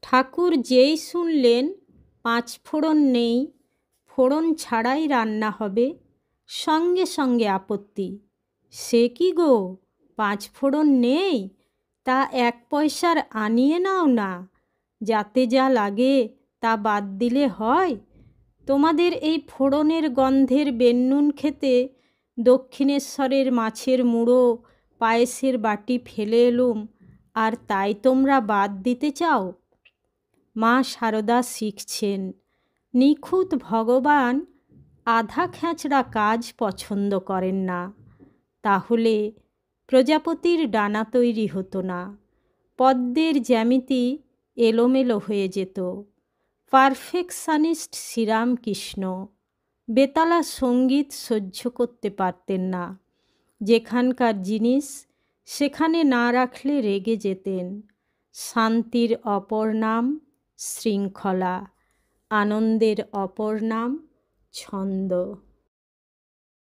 ঠাকুর যেই শুনলেন 5 ফোড়ন নেই, ফোড়ন ছাড়াই রান্না হবে, সঙ্গে সঙ্গে আপত্তি। সে কি গো, 5 ফোড়ন নেই? তা 1 পয়সার আনিয়ে নাও না, যাতে যা লাগে তা বাদ দিলে হয়। তোমাদের এই ফোড়নের গন্ধের বেন্নুন খেতে দক্ষিণেশ্বরের মাছের মুড়ো, পায়েসের বাটি ফেলে এলুম, আর তাই তোমরা বাদ দিতে চাও? মা সারদা শিখছেন, নিখুঁত ভগবান আধা খ্যাঁচড়া কাজ পছন্দ করেন না। তাহলে প্রজাপতির ডানা তৈরি হতো না, পদ্মের জ্যামিতি এলোমেলো হয়ে যেত। পারফেকশনিস্ট শ্রীরামকৃষ্ণ বেতালা সঙ্গীত সহ্য করতে পারতেন না। যেখানকার জিনিস সেখানে না রাখলে রেগে যেতেন। শান্তির অপর নাম শৃঙ্খলা, আনন্দের অপর নাম ছন্দ।